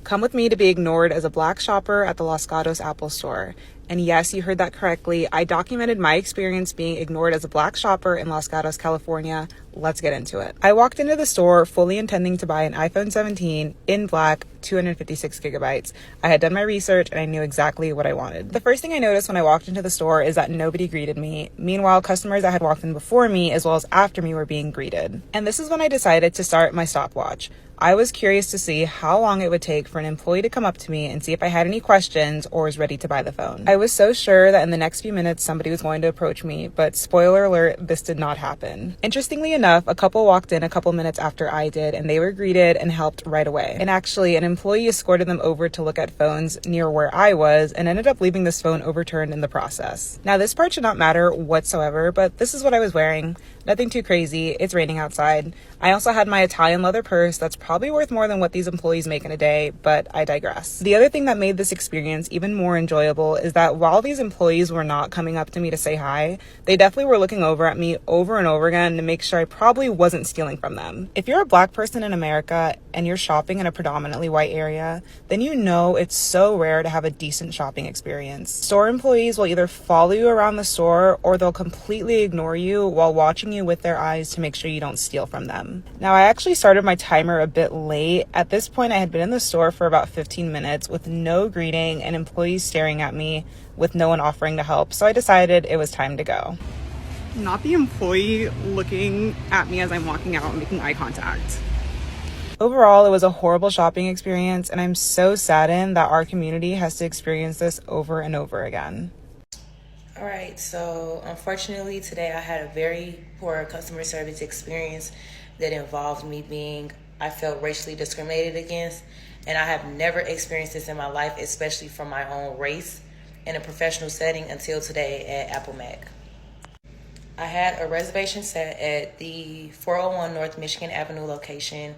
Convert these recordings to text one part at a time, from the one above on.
Come with me to be ignored as a Black shopper at the Los Gatos Apple store. And yes, you heard that correctly. I documented my experience being ignored as a Black shopper in Los Gatos, California. Let's get into it. I walked into the store fully intending to buy an iPhone 17 in black, 256 gigabytes. I had done my research and I knew exactly what I wanted. The first thing I noticed when I walked into the store is that nobody greeted me. Meanwhile, customers that had walked in before me as well as after me were being greeted. And this is when I decided to start my stopwatch. I was curious to see how long it would take for an employee to come up to me and see if I had any questions or was ready to buy the phone. I was so sure that in the next few minutes somebody was going to approach me, but spoiler alert, this did not happen. Interestingly enough, a couple walked in a couple minutes after I did and they were greeted and helped right away. And actually, an employee escorted them over to look at phones near where I was and ended up leaving this phone overturned in the process. Now, this part should not matter whatsoever, but this is what I was wearing. Nothing too crazy. It's raining outside. I also had my Italian leather purse that's probably worth more than what these employees make in a day, but I digress. The other thing that made this experience even more enjoyable is that while these employees were not coming up to me to say hi, they definitely were looking over at me over and over again to make sure I probably wasn't stealing from them. If you're a Black person in America and you're shopping in a predominantly white area, then you know it's so rare to have a decent shopping experience. Store employees will either follow you around the store or they'll completely ignore you while watching you with their eyes to make sure you don't steal from them. Now, I actually started my timer a bit late. At this point, I had been in the store for about 15 minutes with no greeting and employees staring at me with no one offering to help, so I decided it was time to go. Not the employee looking at me as I'm walking out and making eye contact. Overall, it was a horrible shopping experience, and I'm so saddened that our community has to experience this over and over again. All right, so unfortunately today I had a very poor customer service experience that involved I felt racially discriminated against, and I have never experienced this in my life, especially from my own race in a professional setting until today at Apple Mac. I had a reservation set at the 401 North Michigan Avenue location,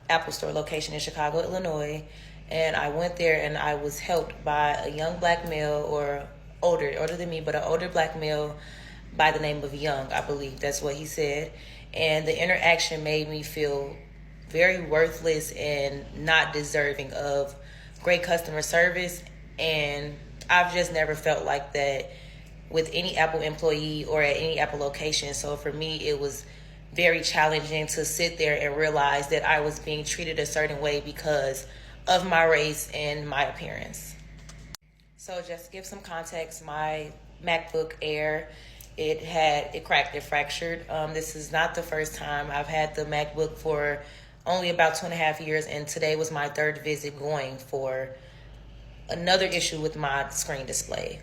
Apple Store location in Chicago, Illinois, and I went there and I was helped by a young Black male, or older than me, but an older Black male by the name of Young, I believe that's what he said. And the interaction made me feel very worthless and not deserving of great customer service. And I've just never felt like that with any Apple employee or at any Apple location. So for me, it was very challenging to sit there and realize that I was being treated a certain way because of my race and my appearance. So just to give some context, my MacBook Air, it cracked, it fractured. This is not the first time. I've had the MacBook for only about 2.5 years, and today was my third visit going for another issue with my screen display.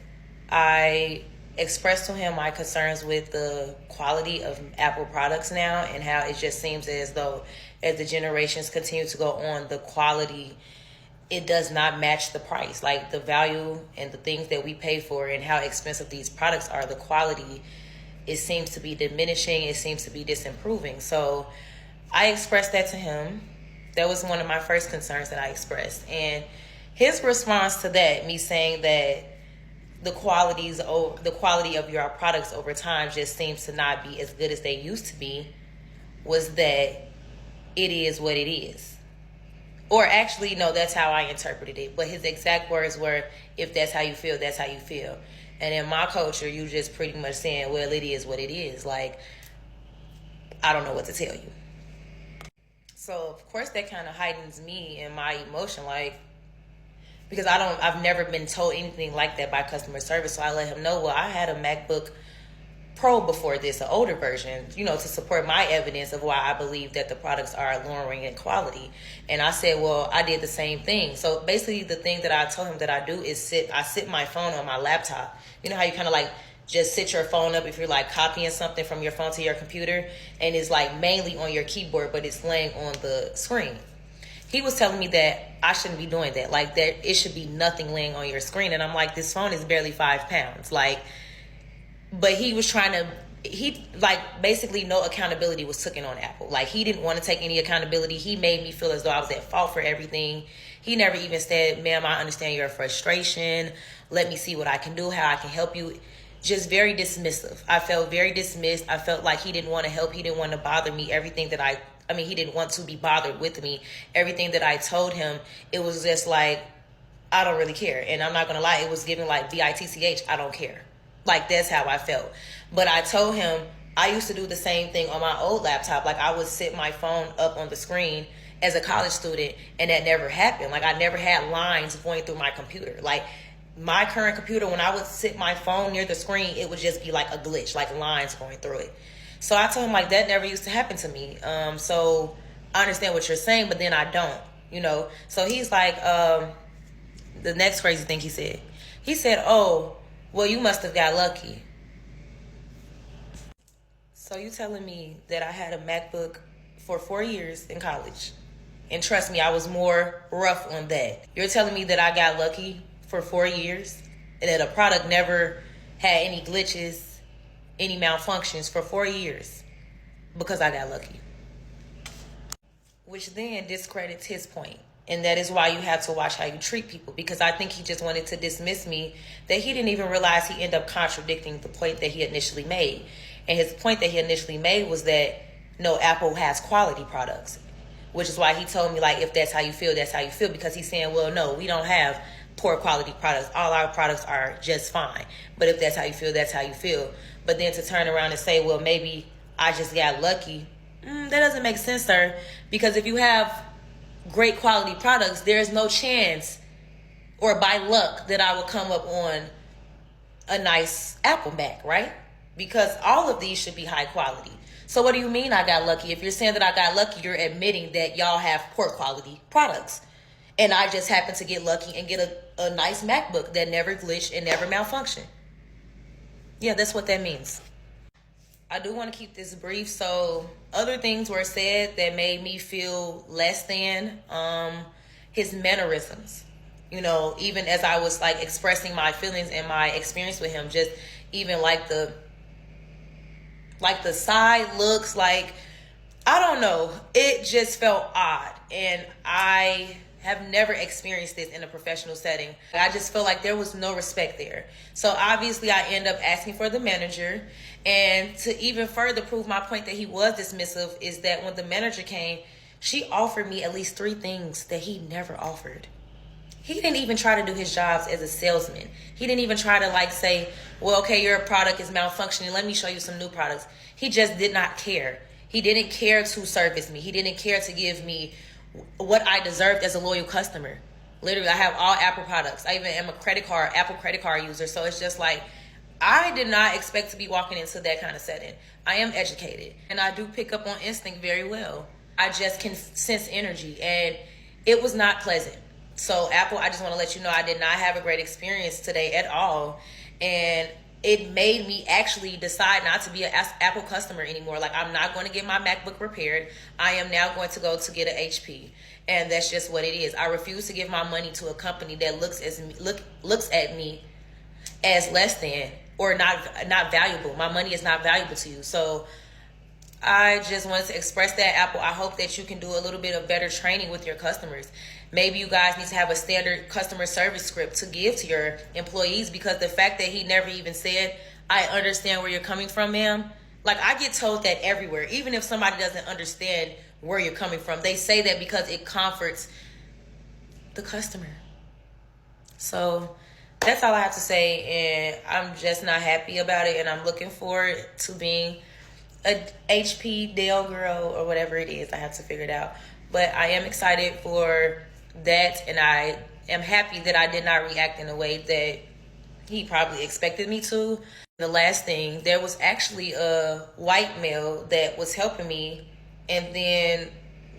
I expressed to him my concerns with the quality of Apple products now and how it just seems as though as the generations continue to go on, the quality, it does not match the price. Like the value and the things that we pay for and how expensive these products are, the quality, it seems to be diminishing. It seems to be disimproving. So I expressed that to him. That was one of my first concerns that I expressed. And his response to that, me saying that the quality of your products over time just seems to not be as good as they used to be, was that it is what it is. Or actually, no, that's how I interpreted it. But his exact words were, if that's how you feel, that's how you feel. And in my culture, you just pretty much saying, well, it is what it is. Like, I don't know what to tell you. So, of course, that kind of heightens me and my emotion, like, because I've never been told anything like that by customer service. So I let him know, well, I had a MacBook Pro before this, an older version, to support my evidence of why I believe that the products are lowering in quality. And I said, well, I did the same thing. So basically the thing that I told him that I do is I sit my phone on my laptop. You know how you kind of like just sit your phone up if you're like copying something from your phone to your computer, and it's like mainly on your keyboard, but it's laying on the screen. He was telling me that I shouldn't be doing that. Like, that it should be nothing laying on your screen. And I'm like, this phone is barely 5 pounds. Like, but he was basically no accountability was taken on Apple. Like, he didn't want to take any accountability. He made me feel as though I was at fault for everything. He never even said, ma'am, I understand your frustration. Let me see what I can do, how I can help you. Just very dismissive. I felt very dismissed. I felt like he didn't want to help. He didn't want to bother me. Everything that I he didn't want to be bothered with me. Everything that I told him, it was just like, I don't really care. And I'm not going to lie, it was giving like BITCH, I don't care. Like, that's how I felt. But I told him, I used to do the same thing on my old laptop. Like, I would sit my phone up on the screen as a college student, and that never happened. Like, I never had lines going through my computer. Like, my current computer, when I would sit my phone near the screen, it would just be like a glitch, like lines going through it. So I told him, like, that never used to happen to me. So I understand what you're saying, but then I don't, you know. So he's like, the next crazy thing he said, oh, well, you must have got lucky. So you telling me that I had a MacBook for 4 years in college, and trust me, I was more rough on that. You're telling me that I got lucky for 4 years and that a product never had any glitches, any malfunctions for 4 years because I got lucky. Which then discredits his point. And that is why you have to watch how you treat people, because I think he just wanted to dismiss me, that he didn't even realize he ended up contradicting the point that he initially made. And his point that he initially made was that, no, Apple has quality products, which is why he told me, like, if that's how you feel, that's how you feel, because he's saying, well, no, we don't have poor quality products. All our products are just fine. But if that's how you feel, that's how you feel. But then to turn around and say, well, maybe I just got lucky, that doesn't make sense, sir, because if you have great quality products, there's no chance or by luck that I will come up on a nice Apple Mac, right? Because all of these should be high quality. So what do you mean I got lucky? If you're saying that I got lucky, you're admitting that y'all have poor quality products. And I just happened to get lucky and get a nice MacBook that never glitched and never malfunctioned. Yeah, that's what that means. I do want to keep this brief. So other things were said that made me feel less than. His mannerisms, you know, even as I was like expressing my feelings and my experience with him, just even like the side looks, like, I don't know, it just felt odd. And I have never experienced this in a professional setting. I just felt like there was no respect there. So obviously I end up asking for the manager. And to even further prove my point that he was dismissive is that when the manager came, she offered me at least 3 things that he never offered. He didn't even try to do his jobs as a salesman. He didn't even try to like say, well, okay, your product is malfunctioning, let me show you some new products. He just did not care. He didn't care to service me. He didn't care to give me what I deserved as a loyal customer. Literally, I have all Apple products. I even am a Apple credit card user. So it's just like, I did not expect to be walking into that kind of setting. I am educated and I do pick up on instinct very well. I just can sense energy, and it was not pleasant. So Apple, I just want to let you know I did not have a great experience today at all. And it made me actually decide not to be an Apple customer anymore. Like, I'm not going to get my MacBook repaired. I am now going to go to get an HP. And that's just what it is. I refuse to give my money to a company that looks at me as less than or not valuable. My money is not valuable to you. So I just wanted to express that, Apple. I hope that you can do a little bit of better training with your customers. Maybe you guys need to have a standard customer service script to give to your employees, because the fact that he never even said, I understand where you're coming from, ma'am. Like, I get told that everywhere. Even if somebody doesn't understand where you're coming from, they say that because it comforts the customer. So that's all I have to say, and I'm just not happy about it, and I'm looking forward to being a HP Dell girl or whatever it is. I have to figure it out. But I am excited for that, and I am happy that I did not react in a way that he probably expected me to. The last thing, there was actually a white male that was helping me, and then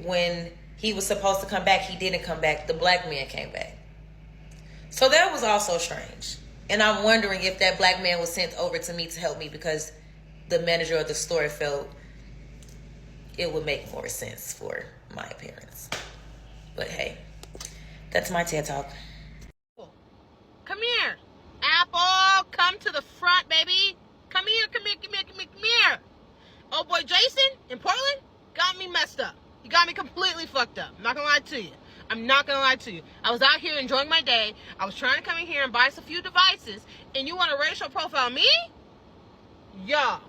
when he was supposed to come back, he didn't come back. The black man came back. So that was also strange. And I'm wondering if that black man was sent over to me to help me because the manager of the store felt it would make more sense for my appearance. But hey, that's my TED Talk. Come here. Apple, come to the front, baby. Come here, come here, come here, come here, come here. Oh boy, Jason in Portland got me messed up. He got me completely fucked up. I'm not gonna lie to you. I'm not gonna lie to you. I was out here enjoying my day. I was trying to come in here and buy us a few devices, and you want to racial profile me? Y'all,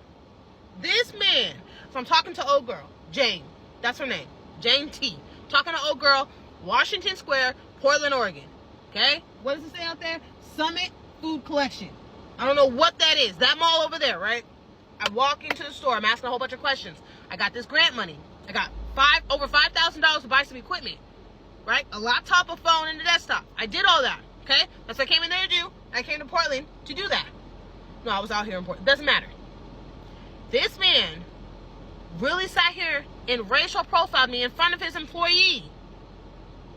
this man, so I'm talking to old girl, Jane. That's her name. Jane T. Talking to old girl, Washington Square, Portland, Oregon. Okay? What does it say out there? Summit Food Collection. I don't know what that is. That mall over there, right? I walk into the store. I'm asking a whole bunch of questions. I got this grant money. I got over $5,000 to buy some equipment. Right? A laptop, a phone, and a desktop. I did all that. Okay? That's what I came in there to do. I came to Portland to do that. No, I was out here in Portland. Doesn't matter. This man really sat here and racial profiled me in front of his employee.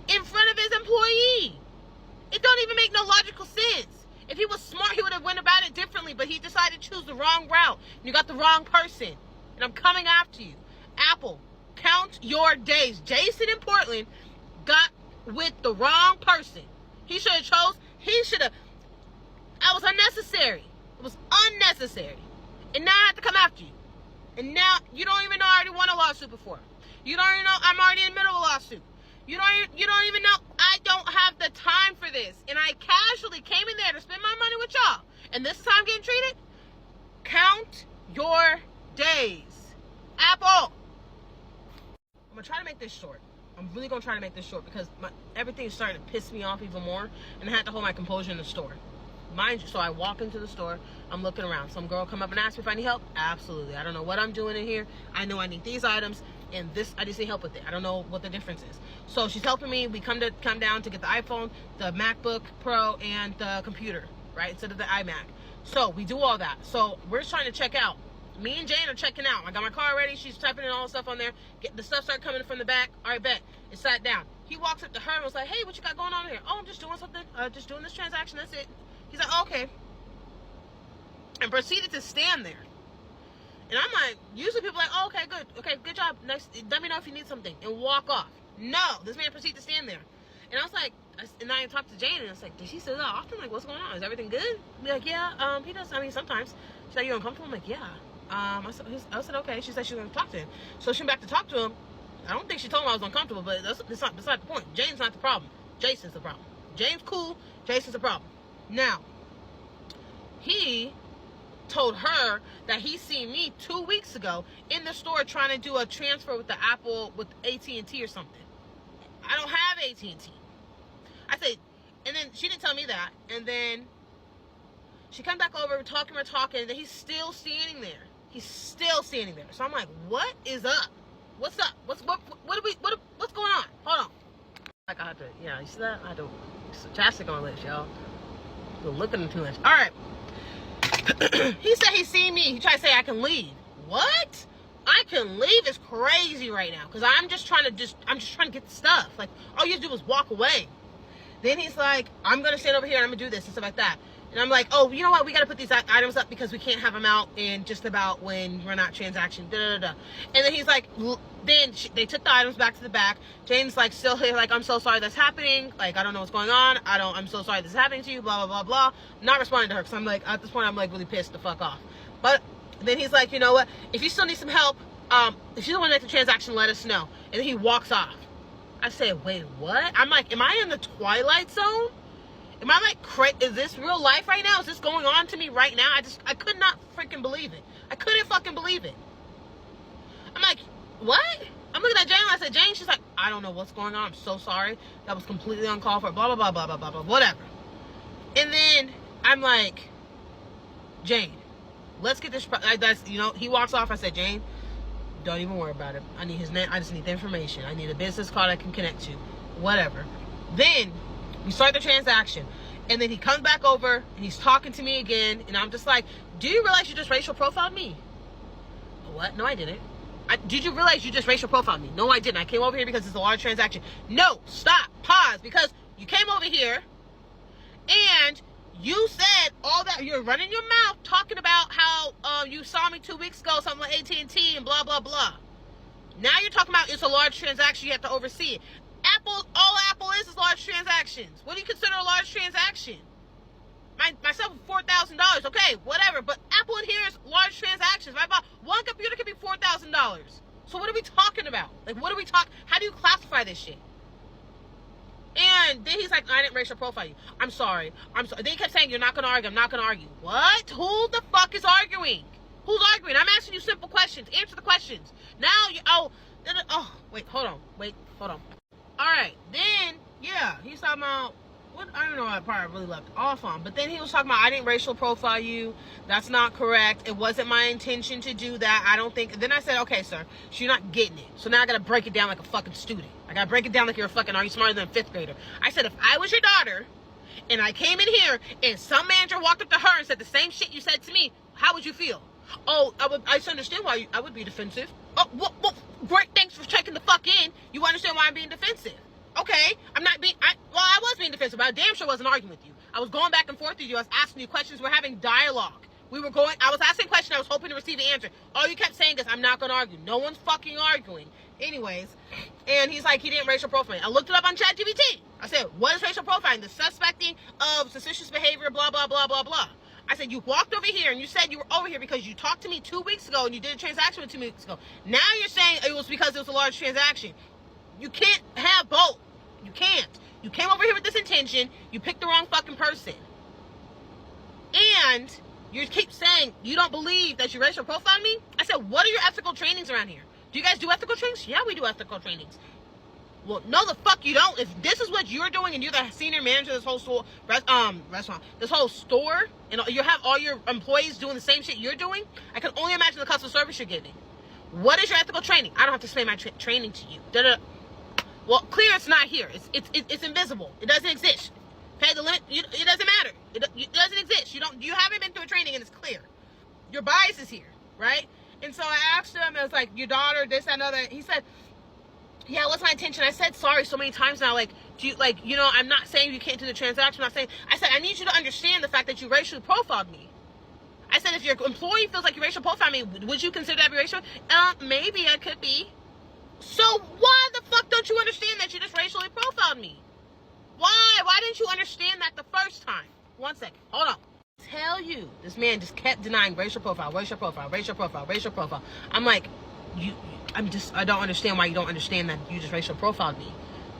In front of his employee. It don't even make no logical sense. If he was smart, he would have went about it differently, but he decided to choose the wrong route. You got the wrong person. And I'm coming after you. Apple, count your days. Jason in Portland got with the wrong person. He should have chose. That was unnecessary. It was unnecessary. And now I have to come after you. And now you don't even know I already won a lawsuit before. You don't even know I'm already in the middle of a lawsuit. You don't even know I don't have the time for this. And I casually came in there to spend my money with y'all. And this is how I'm getting treated? Count your days. Apple. I'm going to try to make this short. I'm really going to try to make this short because everything is starting to piss me off even more. And I had to hold my composure in the store. Mind you, so I walk into the store. I'm looking around. Some girl come up and ask me if I need help. Absolutely. I don't know what I'm doing in here. I know I need these items. And this, I just need help with it. I don't know what the difference is. So she's helping me. We come down to get the iPhone, the MacBook Pro, and the computer, right? Instead of the iMac. So we do all that. So we're trying to check out. Me and Jane are checking out. I got my car ready. She's typing in all the stuff on there. The stuff started coming from the back. All right, bet. It sat down. He walks up to her and was like, hey, what you got going on here? Oh, I'm just doing something. Just doing this transaction. That's it. He's like, oh, okay. And proceeded to stand there. And I'm like, usually people are like, oh, okay, good. Okay, good job. Nice. Let me know if you need something. And walk off. No. This man proceeded to stand there. And I was like, and I talked to Jane, and I was like, did she say that often? Like, what's going on? Is everything good? Be like, yeah, he does. I mean, sometimes. She's like, you uncomfortable? I'm like, yeah. I said, okay. She said she was going to talk to him. So she went back to talk to him. I don't think she told him I was uncomfortable, but that's not the point. Jane's not the problem. Jason's the problem. Jane's cool. Jason's the problem. Now, he told her that he seen me 2 weeks ago in the store trying to do a transfer with the Apple, with AT&T or something. I don't have AT&T. I said, and then she didn't tell me that. And then she come back over, we're talking, and then he's still standing there. He's still standing there. So I'm like, what is up? What's up? What's going on? Hold on. Like I had to, you see that? I had to chapstick on my lips, y'all. We're looking too much. All right. He said he seen me. He tried to say I can leave. What? I can leave is crazy right now because I'm just trying to get the stuff. Like all you have to do is walk away. Then he's like, I'm gonna stand over here and I'm gonna do this and stuff like that. And I'm like, oh, you know what? We gotta put these items up because we can't have them out in just about when we're not transacting. And then he's like, they took the items back to the back. Jane's like still here, like, I'm so sorry that's happening. Like, I don't know what's going on. I'm so sorry this is happening to you. Blah blah blah blah. Not responding to her because I'm like, at this point, I'm like really pissed the fuck off. But then he's like, you know what? If you still need some help, if you don't want to make the transaction, let us know. And then he walks off. I said, wait, what? I'm like, am I in the Twilight Zone? Am I like, is this real life right now? Is this going on to me right now? I could not freaking believe it. I couldn't fucking believe it. I'm like, what? I'm looking at Jane. I said, Jane, she's like, I don't know what's going on. I'm so sorry. That was completely uncalled for. Blah, blah, blah, blah, blah, blah, blah, whatever. And then I'm like, Jane, let's get this. He walks off. I said, Jane, don't even worry about it. I need his name. I just need the information. I need a business card I can connect to. Whatever. Then we start the transaction. And then he comes back over and he's talking to me again. And I'm just like, do you realize you just racial profiled me? What? No, I didn't. Did you realize you just racial profiled me? No, I didn't. I came over here because it's a large transaction. No, stop, pause, because you came over here and you said all that. You're running your mouth talking about how you saw me 2 weeks ago, something like AT&T and blah, blah, blah. Now you're talking about it's a large transaction. You have to oversee it. All Apple is large transactions. What do you consider a large transaction? Myself, $4,000. Okay, whatever. But Apple adheres large transactions. Right? One computer could be $4,000. So what are we talking about? Like, what are we talking? How do you classify this shit? And then he's like, I didn't racial profile you. I'm sorry. Then he kept saying, you're not going to argue. I'm not going to argue. What? Who the fuck is arguing? Who's arguing? I'm asking you simple questions. Answer the questions. Now, Oh, wait, hold on. All right, then, yeah, he's talking about, what, I don't know what part I really left off on, but then he was talking about, I didn't racial profile you. That's not correct. It wasn't my intention to do that. I don't think. Then I said, okay, sir, so you're not getting it. So now I got to break it down like a fucking student. I got to break it down like you're a fucking, are you smarter than a fifth grader? I said, if I was your daughter, and I came in here, and some manager walked up to her and said the same shit you said to me, how would you feel? Oh, I just understand why I would be defensive. Oh, well, great, thanks for checking the fuck in. You understand why I'm being defensive. Okay, I'm not being, I was being defensive, but I damn sure wasn't arguing with you. I was going back and forth with you. I was asking you questions. We're having dialogue. I was asking a question. I was hoping to receive an answer. All you kept saying is, I'm not going to argue. No one's fucking arguing. Anyways, and he's like, he didn't racial profiling. I looked it up on ChatGPT. I said, what is racial profiling? The suspecting of suspicious behavior, blah, blah, blah, blah, blah. I said, you walked over here and you said you were over here because you talked to me 2 weeks ago and you did a transaction with 2 weeks ago. Now you're saying it was because it was a large transaction. You can't have both. You can't. You came over here with this intention. You picked the wrong fucking person. And you keep saying you don't believe that you racial profiling me. I said, what are your ethical trainings around here? Do you guys do ethical trainings? Yeah, we do ethical trainings. Well, no, the fuck you don't. If this is what you're doing and you're the senior manager of this whole store, restaurant, this whole store, and you have all your employees doing the same shit you're doing, I can only imagine the customer service you're giving. What is your ethical training? I don't have to explain my training to you. Well, clear it's not here. It's invisible. It doesn't exist. Pay the limit. It doesn't matter. It doesn't exist. You haven't been through a training and it's clear. Your bias is here, right? And so I asked him, I was like, your daughter, this, that, and other. He said, yeah, what's my intention? I said sorry so many times now. Like, I'm not saying you can't do the transaction. I said, I need you to understand the fact that you racially profiled me. I said, if your employee feels like you racial profiled me, would you consider that racial? Maybe I could be. So why the fuck don't you understand that you just racially profiled me? Why? Why didn't you understand that the first time? 1 second. Hold on. Tell you, this man just kept denying racial profile. I'm like, I don't understand why you don't understand that you just racial profiled me.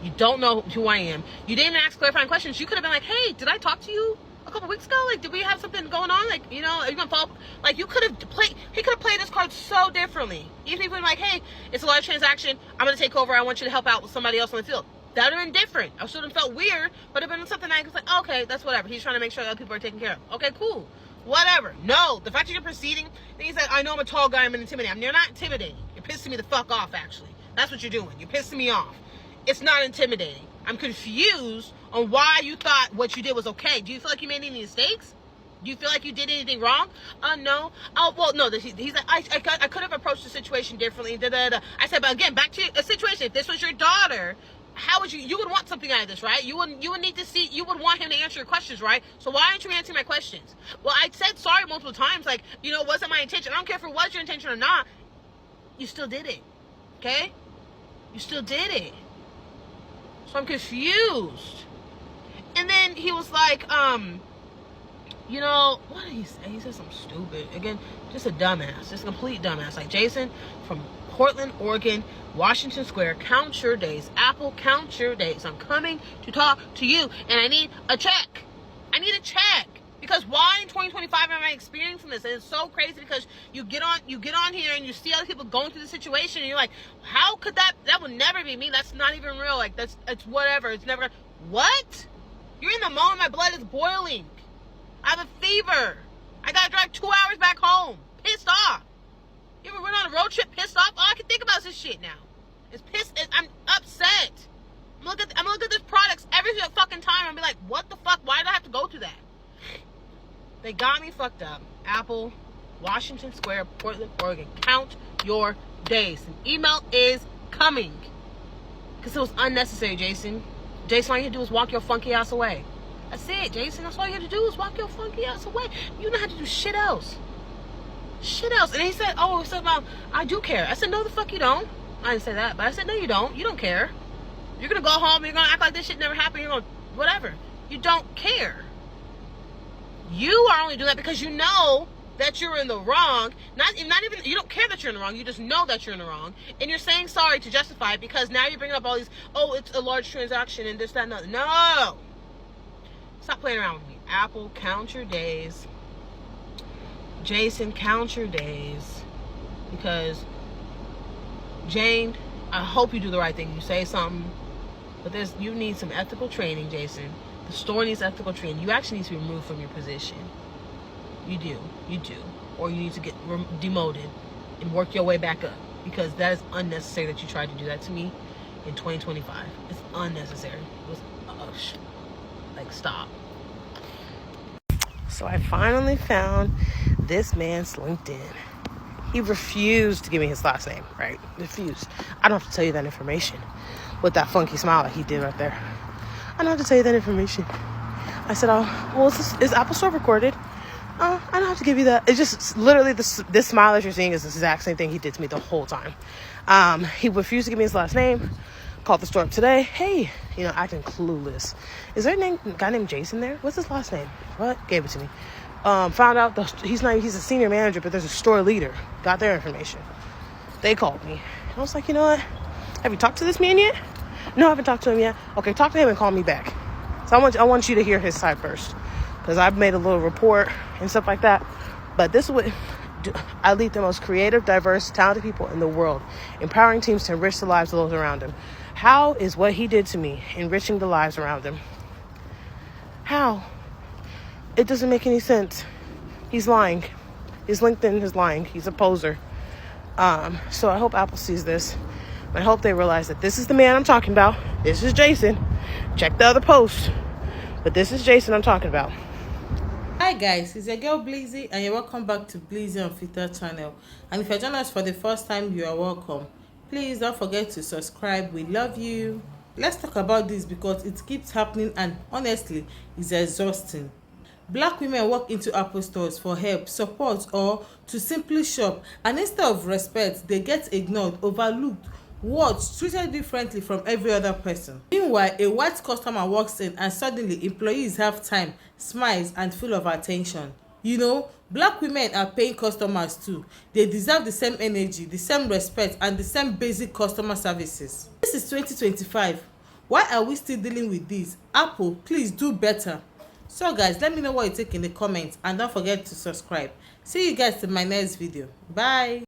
You don't know who I am. You didn't ask clarifying questions. You could have been like, hey, did I talk to you a couple weeks ago? Like, did we have something going on? Like, are you gonna follow? Like, he could have played this card so differently. Even if he was like, hey, it's a large transaction. I'm gonna take over. I want you to help out with somebody else on the field. That would have been different. I should have felt weird, but it would have been something I was like, okay, that's whatever. He's trying to make sure that other people are taken care of. Okay, cool. Whatever. No, the fact that you're proceeding, then he said, I know I'm a tall guy, I'm intimidating. You're not intimidating. You're pissing me the fuck off, actually. That's what you're doing. You're pissing me off. It's not intimidating. I'm confused on why you thought what you did was okay. Do you feel like you made any mistakes? Do you feel like you did anything wrong? No. Oh, well, no. He's like, I could have approached the situation differently. I said, but again, back to a situation. If this was your daughter, how would you would want something out of this, right? You would need to see, you would want him to answer your questions, right? So why aren't you answering my questions? Well, I said sorry multiple times, like, it wasn't my intention. I don't care if it was your intention or not. You still did it, okay? You still did it. So I'm confused. And then he was like, what did he say? He said something stupid. Again, just a dumbass, just a complete dumbass. Like, Jason from Portland, Oregon, Washington Square, count your days. Apple, count your days. I'm coming to talk to you, and I need a check. I need a check. Because why in 2025 am I experiencing this? And it's so crazy because you get on here and you see other people going through the situation, and you're like, how could that would never be me. That's not even real. Like, it's whatever. It's never. What? You're in the moment. My blood is boiling. I have a fever. I gotta drive 2 hours back home. Pissed off. You ever went on a road trip pissed off? All I can think about is this shit now. I'm upset. I'm looking at this products every fucking time. I'm be like, what the fuck? Why did I have to go through that? They got me fucked up. Apple, Washington Square, Portland, Oregon. Count your days. An email is coming. Because it was unnecessary, Jason. Jason, all you had to do was walk your funky ass away. That's it, Jason. That's all you had to do was walk your funky ass away. You don't have to do shit else. Shit else. And he said, I do care. I said, no, the fuck you don't. I didn't say that, but I said, no, you don't. You don't care. You're going to go home and you're going to act like this shit never happened. You're going to, whatever. You don't care. You are only doing that because you know that you're in the wrong. Not even, you don't care that you're in the wrong. You just know that you're in the wrong. And you're saying sorry to justify it because now you're bringing up all these, it's a large transaction and this, that, and other. No. Stop playing around with me. Apple, count your days. Jason, count your days. Because Jane, I hope you do the right thing. You say something, but you need some ethical training, Jason. The store needs ethical training. You actually need to be removed from your position. You do, or you need to get demoted and work your way back up, because that is unnecessary that you tried to do that to me in 2025. It's unnecessary. It was like, stop. So I finally found this man's LinkedIn. He refused to give me his last name, right? Refused. I don't have to tell you that information with that funky smile that he did right there. I don't have to tell you that information. I said, oh, well, is Apple Store recorded? I don't have to give you that. It's just literally this smile that you're seeing is the exact same thing he did to me the whole time. He refused to give me his last name. Called the store up today. Hey, acting clueless. Is there a guy named Jason there? What's his last name? What? Gave it to me. Found out he's a senior manager, but there's a store leader. Got their information. They called me. I was like, you know what? Have you talked to this man yet? No, I haven't talked to him yet. Okay, talk to him and call me back. So I want you to hear his side first, because I've made a little report and stuff like that. But this is what I lead the most creative, diverse, talented people in the world, empowering teams to enrich the lives of those around them. How is what he did to me enriching the lives around him? How? It doesn't make any sense. He's lying. His LinkedIn is lying. He's a poser. So I hope Apple sees this. I hope they realize that this is the man I'm talking about. This is Jason. Check the other post. But this is Jason I'm talking about. Hi guys, it's your girl Blizzy and you're welcome back to Blizzy Unfiltered channel. And if you're joining us for the first time, you are welcome. Please don't forget to subscribe. We love you. Let's talk about this because it keeps happening and honestly it's exhausting. Black women walk into Apple stores for help, support, or to simply shop, and instead of respect they get ignored, overlooked, treated differently from every other person. Meanwhile, a white customer walks in and suddenly employees have time, smiles, and full of attention. Black women are paying customers too. They deserve the same energy, the same respect, and the same basic customer services. This is 2025. Why are we still dealing with this? Apple, please do better. So guys, let me know what you think in the comments and don't forget to subscribe. See you guys in my next video. Bye.